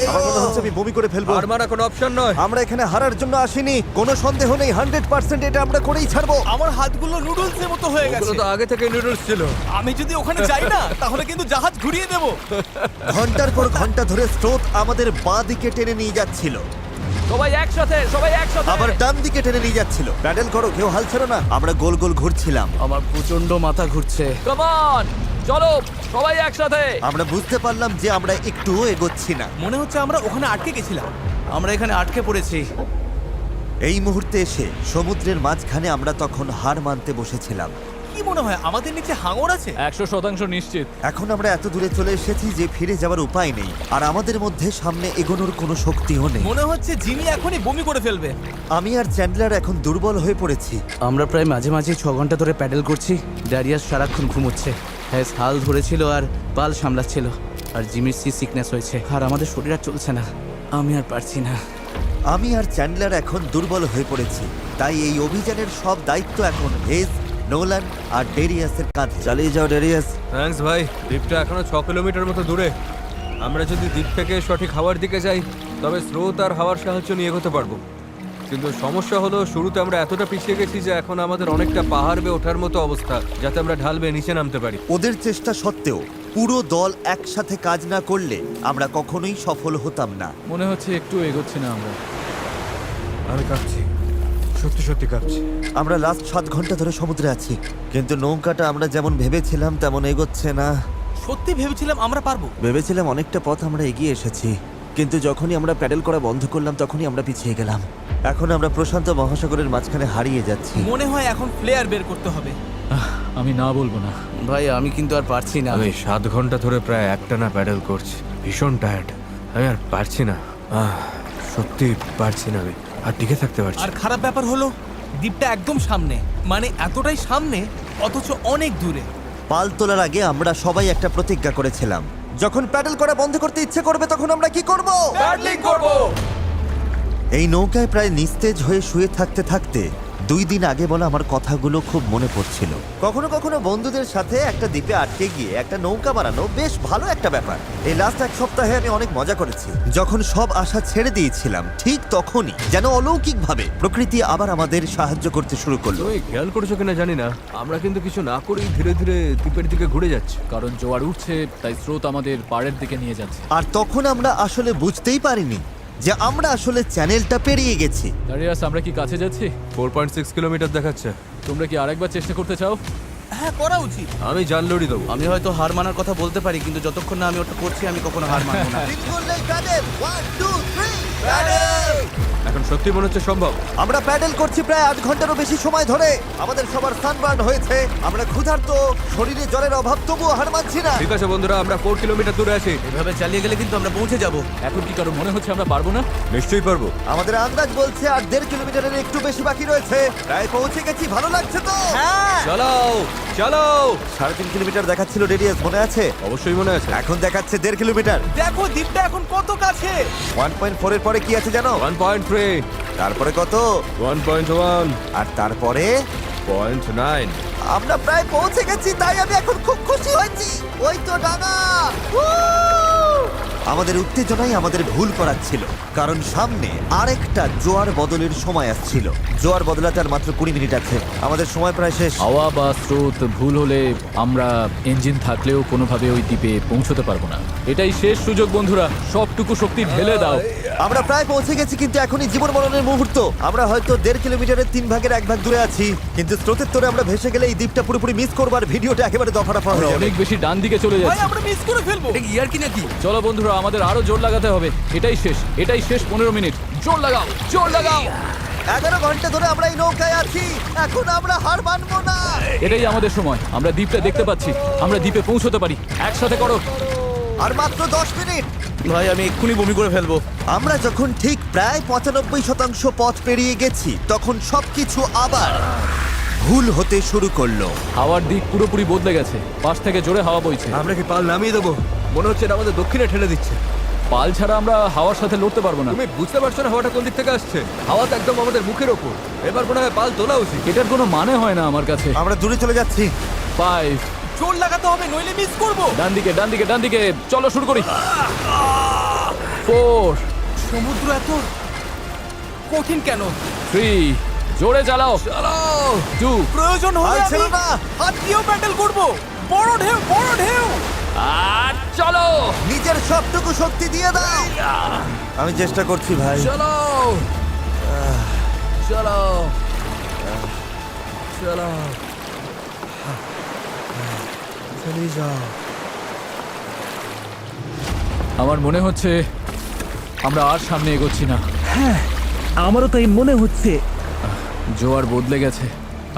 A: আমার মনে হচ্ছে আমি বমি করে ফেলবো।
E: আর মারা কোনো অপশন নয়।
A: আমরা এখানে হারার জন্য আসিনি, কোনো সন্দেহ নেই। 100% এটা আমরা করেই ছাড়বো।
B: আমার হাতগুলো নুডলসের মতো হয়ে
E: ওগুলো
B: গেছে।
E: তো আগে থেকে নুডলস ছিল।
B: আমি যদি ওখানে যাই না তাহলে কিন্তু জাহাজ ঘুরিয়ে দেব।
A: ঘন্টার পর ঘন্টা ধরে স্রোত আমাদের বাঁ দিকে টেনে নিয়ে যাচ্ছিল,
C: সবাই একসাথে, সবাই একসাথে।
A: আবার ডান দিকে টেনে নিয়ে যাচ্ছিল। প্যাডেল করো, কেউ হাল ছেড়ো না। আমরা গোল গোল ঘুরছিলাম।
D: আমার প্রচন্ড মাথা ঘুরছে।
C: কাম অন, চলো সবাই একসাথে।
A: আমরা বুঝতে পারলাম যে আমরা একটুও এগোচ্ছি না।
B: মনে হচ্ছে আমরা ওখানে আটকে গেছিলাম।
D: আমরা এখানে আটকে পড়েছি।
A: এই মুহূর্তে এসে সমুদ্রের মাঝখানে আমরা তখন হার মানতে বসেছিলাম।
B: কি মনে হয় আমাদের নিচে হাঙর আছে?
C: 100% নিশ্চিত।
A: এখন আমরা এত দূরে চলে এসেছি যে ফিরে যাওয়ার উপায় নেই, আর আমাদের মধ্যে সামনে এগোনোর কোনো শক্তিও নেই।
B: মনে হচ্ছে জিমি এখনই বমি করে ফেলবে।
A: আমি আর চ্যান্ডলার এখন দুর্বল হয়ে পড়েছি।
D: আমরা প্রায় মাঝে মাঝে 6 ঘন্টা ধরে প্যাডেল করছি। ড্যারিয়াস সারাক্ষণ ঘুমোচ্ছে, হ্যাঁ হাল ধরেছিল আর পাল সামলাচ্ছিল। আর জিমির সিকনেস হয়েছে, আর আমাদের শরীর আর চলছে না। আমি আর পারছি না।
A: আমি আর চ্যান্ডলার এখন দুর্বল হয়ে পড়েছি, তাই এই অভিযানের সব দায়িত্ব এখন হেজ, নোলান আর ডেরিয়াসের কাঁধে। চালিয়ে যাও ডেরিয়াস।
E: থ্যাঙ্কস ভাই। দ্বীপটা এখনো 6 কিলোমিটার মতো দূরে। আমরা যদি দ্বীপ থেকে সঠিক হাওয়ার দিকে যাই তবে স্রোত আর হাওয়ার সাহায্য নিয়ে এগোতে পারবো। কিন্তু সমস্যা হলো শুরুতে আমরা এতটা পিছিয়ে গেছি যে এখন আমাদের অনেকটা পাহাড় বেয়ে ওঠার মতো অবস্থা, যাতে আমরা ঢাল বেয়ে নিচে নামতে পারি।
A: ওদের চেষ্টা সত্ত্বেও পুরো দল একসাথে কাজ না করলে আমরা কখনোই সফল হতাম না।
C: মনে হচ্ছে একটু এগোচ্ছি না আমরা।
E: আমি কাঁপছি। সত্যি সত্যি কাঁপছি।
A: আমরা লাস্ট 7 ঘন্টা ধরে সমুদ্রে আছি, কিন্তু নৌকাটা আমরা যেমন ভেবেছিলাম তেমন এগোচ্ছে না।
B: সত্যি ভেবেছিলাম আমরা পারবো।
A: ভেবেছিলাম অনেকটা পথ আমরা এগিয়ে এসেছি, কিন্তু যখনই আমরা প্যাডেল করা বন্ধ করলাম তখনই আমরা পিছিয়ে গেলাম। এখন আমরা প্রশান্ত মহাসাগরের মাঝখানে হারিয়ে যাচ্ছি।
B: মনে হয় এখন প্লেয়ার বের করতে হবে।
C: আমি না বলবো না।
D: ভাই আমি কিন্তু আর পারছি না।
E: আমি 7 ঘন্টা ধরে প্রায় একটানা প্যাডেল করছি, ভীষণ টায়ার্ড। আমি আর পারছি না, সত্যি পারছি না, আমি আর টিকে থাকতে পারছি
B: আর
E: না।
B: খারাপ ব্যাপার হলো দ্বীপটা একদম সামনে, মানে এতটাই সামনে অথচ অনেক দূরে।
A: পাল তোলার আগে আমরা সবাই একটা প্রতিজ্ঞা করেছিলাম, যখন প্যাডেল করা বন্ধ করতে ইচ্ছে করবে তখন আমরা কি করব?
B: প্যাডলিং করব।
A: এই নৌকায় প্রায় নিস্তেজ হয়ে শুয়ে থাকতে থাকতে 2 দিন আগে বলা আমার কথাগুলো খুব মনে পড়ছিল। কখনো কখনো বন্ধুদের সাথে একটা দ্বীপে আটকে গিয়ে একটা নৌকা বানানো বেশ ভালো একটা ব্যাপার। এই লাস্ট 1 সপ্তাহে আমি অনেক মজা করেছি। যখন সব আশা ছেড়ে দিয়েছিলাম ঠিক তখনই যেন অলৌকিকভাবে প্রকৃতি আবার আমাদের সাহায্য করতে শুরু করলো।
E: তুমি খেয়াল করেছো কিনা জানি না, আমরা কিন্তু কিছু না করেই ধীরে ধীরে দ্বীপের দিকে ঘুরে যাচ্ছি।
C: কারণ জোয়ার উঠছে, তাই স্রোত আমাদের পাড়ের দিকে নিয়ে যাচ্ছে।
A: আর তখন আমরা আসলে বুঝতেই পারিনি যে আমরা আসলে চ্যানেলটা পেরিয়ে গেছি।
C: দাঁড়িয়াস, আমরা কি কাছে যাচ্ছি?
E: 4.6 কিলোমিটার দেখাচ্ছে।
C: তোমরা কি আরেকবার চেষ্টা করতে চাও?
B: হ্যাঁ, করা উচিত।
E: আমি জানলোরই দেবো।
D: আমি হয়তো হার মানার কথা বলতে পারি, কিন্তু যতক্ষণ না আমি ওটা করছি আমি কখনো হার মানবো না।
A: তিন করলেই প্যাডেল, 1, 2, 3, প্যাডেল!
E: এখন সত্যি মনে হচ্ছে সম্ভব।
A: আমরা প্যাডেল করছি প্রায় 8 ঘন্টারও বেশি সময় ধরে। আমাদের সবার সানবার্ন হয়েছে, আমরা ক্ষুধার্ত, শরীরে জলের অভাব, তবুও হার মানছি না।
E: ঠিক আছে বন্ধুরা, আমরা 4 কিলোমিটার দূরে আছি।
D: এভাবে চালিয়ে গেলে কিন্তু আমরা পৌঁছে যাব।
C: এখন কি কারো মনে হচ্ছে আমরা পারবো না?
E: নিশ্চয়ই পারবো।
A: আমাদের আন্দাজ বলছে আর 1.5 কিলোমিটারের একটু বেশি বাকি রয়েছে। প্রায় পৌঁছে গেছি, ভালো লাগছে তো?
B: হ্যাঁ,
E: চালাও চালাও।
A: 3.5 কিলোমিটার দেখাচ্ছিল রেডিয়াস, মনে আছে?
E: অবশ্যই মনে আছে।
A: এখন দেখাচ্ছে 1.5 কিলোমিটার।
B: দেখো দ্বীপটা এখন কত কাছে।
A: 1.4 এর পরে কি আছে জানো?
E: 1.3,
A: তারপরে কত?
E: 1.1,
A: আর তারপরে
E: 0.9।
A: আমরা প্রায় পৌঁছে গেছি, তাই আমি এখন খুব খুশি হয়েছি। ওই তো ডাঙা! আমাদের উত্তেজনাই আমাদের ভুল করাচ্ছিল, কারণ সামনে আরেকটা জোয়ার বদলের সময় আসছিল। জোয়ার বদলাতে আর মাত্র 20 মিনিট আছে, আমাদের সময় প্রায় শেষ।
C: হাওয়া বা স্রোত ভুল হলে আমরা ইঞ্জিন থাকলেও কোনোভাবে ওই দ্বীপে পৌঁছতে পারবো না। এটাই শেষ সুযোগ বন্ধুরা, সবটুকু শক্তি ঢেলে দাও।
A: আমরা প্রায় পৌঁছে গেছি, কিন্তু এখনই জীবন মরণের মুহূর্ত। আমরা হয়তো 1.5 কিলোমিটারের 3 ভাগের 1 ভাগ দূরে আছি, কিন্তু স্রোতের তোরে আমরা ভেসে গেলে এই দ্বীপটা পুরোপুরি মিস করবো আর ভিডিওটা একেবারে দফারফা হয়ে
C: আমরা
A: যাবে।
C: অনেক বেশি ডান দিকে চলে
B: ভাই
C: যাচ্ছি।
B: আমরা মিস করে ফেলবো।
D: এটা কি ইয়ার কি নাকি?
C: চলো বন্ধুরা, আমাদের আরো জোর লাগাতে হবে। এটাই শেষ 15 মিনিট। জোর লাগাও, জোর লাগাও।
A: 11 ঘন্টা ধরে আমরা এই নৌকায় আছি, এখন আমরা হার মানবো না।
C: এটাই আমাদের সময়। আমরা দ্বীপটা দেখতে পাচ্ছি, আমরা দ্বীপে পৌঁছতে পারি। একসাথে করো।
A: আর মাত্র 10 মিনিট।
D: ভাই আমি এক্ষুনি বমি করে ফেলবো।
A: আমরা যখন ঠিক প্রায় 95% পথ পেরিয়ে গেছি, তখন সবকিছু আবার ভুল হতে শুরু করলো।
C: হাওয়ার দিক পুরোপুরি বদলে গেছে, পাশ থেকে জোরে হাওয়া বইছে।
E: আমরা কি পাল নামিয়ে দেবো? মনে হচ্ছে এটা আমাদের দক্ষিণে ঠেলে দিচ্ছে।
C: পাল ছাড়া আমরা হাওয়ার সাথে লড়তে পারবো না।
E: তুমি বুঝতে পারছো না হাওয়াটা কোন দিক থেকে আসছে? হাওয়া তো একদম আমাদের মুখের ওপর। এবার মনে হয় পাল তোলা উচিত।
C: এটার কোনো মানে হয় না আমার কাছে।
A: আমরা দূরে চলে যাচ্ছি।
C: 5,
B: জোর লাগাতে হবে, নইলে মিস করবো।
C: ডান দিকে ডান দিকে ডান দিকে, চলো শুরু করি। 4,
B: সমুদ্র এত কঠিন কেন?
C: 3, জোরে চালাও। 2,
B: প্রয়োজন
A: আর
B: হলে
A: ছিল
B: আমি
A: না।
B: হাত দিয়েও প্যাডেল করবো। বড় ঢেউ, বড় ঢেউ।
C: আর চলো।
A: নিজের সবটুকু শক্তি দিয়ে দাও। আমি চেষ্টা করছি ভাই।
E: চলো চলো চলো, চালিয়ে যাও।
C: আমার মনে হচ্ছে আমরা আর সামনে এগোচ্ছি না।
B: আমারও তাই মনে হচ্ছে।
C: জোয়ার বদলে গেছে,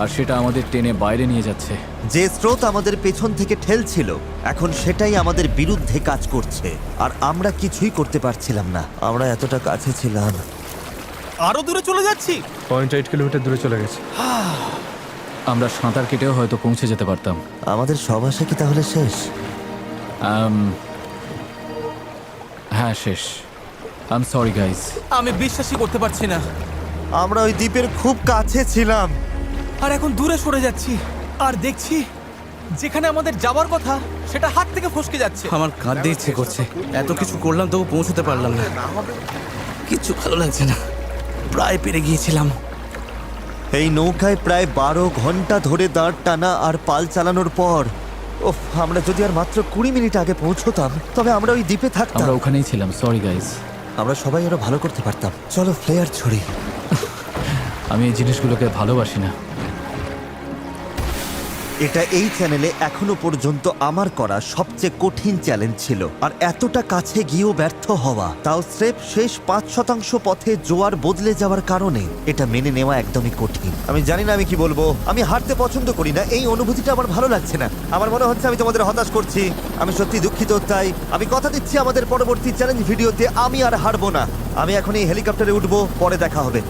C: আর সেটা আমাদের টেনে বাইরে নিয়ে যাচ্ছে।
A: যে স্রোত আমাদের পেছন থেকে ঠেলছিল, এখন সেটাই আমাদের বিরুদ্ধে কাজ করছে, আর আমরা কিছুই করতে পারছিলাম না। আমরা এতটা কাছে ছিলাম।
B: আরো দূরে চলে যাচ্ছি।
E: 0.8 কিলোমিটার দূরে চলে গেছে।
C: আমরা সাঁতার কেটেও হয়তো পৌঁছে যেতে পারতাম।
A: আমাদের সব আশা কি তাহলে শেষ?
C: হ্যাঁ, শেষ। I am sorry guys.
B: আমি বিশ্বাসই করতে পারছি না।
A: আমরা ওই দ্বীপের খুব কাছে ছিলাম।
B: আর এখন দূরে সরে যাচ্ছি, আর দেখছি যেখানে আমাদের যাওয়ার কথা সেটা হাত থেকে ফসকে যাচ্ছে।
D: আমার কাঁদতে ইচ্ছে করছে। এত কিছু করলাম তবু পৌঁছতে পারলাম না। কিচ্ছু ভালো লাগছে না। প্রায় পেরে গিয়েছিলাম।
A: এই নৌকায় প্রায় 12 ঘন্টা ধরে দাঁড় টানা আর পাল চালানোর পর, ওফ, আমরা যদি আর মাত্র 20 মিনিট আগে পৌঁছতাম, তবে আমরা ওই দ্বীপে থাকতাম।
C: আমরা ওখানেই ছিলাম। Sorry guys.
A: আমরা সবাই আরো ভালো করতে পারতাম। চলো ফ্লেয়ার ছড়ি।
C: আমি এই জিনিসগুলোকে ভালোবাসি না।
A: এটা এই চ্যানেলে এখনো পর্যন্ত আমার করা সবচেয়ে কঠিন চ্যালেঞ্জ ছিল, আর এতটা কাছে গিয়েও ব্যর্থ হওয়া, তাও স্রেফ শেষ 5% পথে জোয়ার বদলে যাওয়ার কারণে, এটা মেনে নেওয়া একদমই কঠিন। আমি জানি না আমি কি বলবো। আমি হারতে পছন্দ করি না, এই অনুভূতিটা আমার ভালো লাগছে না। আমার মনে হচ্ছে আমি তোমাদের হতাশ করছি। আমি সত্যি দুঃখিত। তাই আমি কথা দিচ্ছি আমাদের পরবর্তী চ্যালেঞ্জ ভিডিওতে আমি আর হারবো না। আমি এখন এই হেলিকপ্টারে উঠবো, পরে দেখা হবে।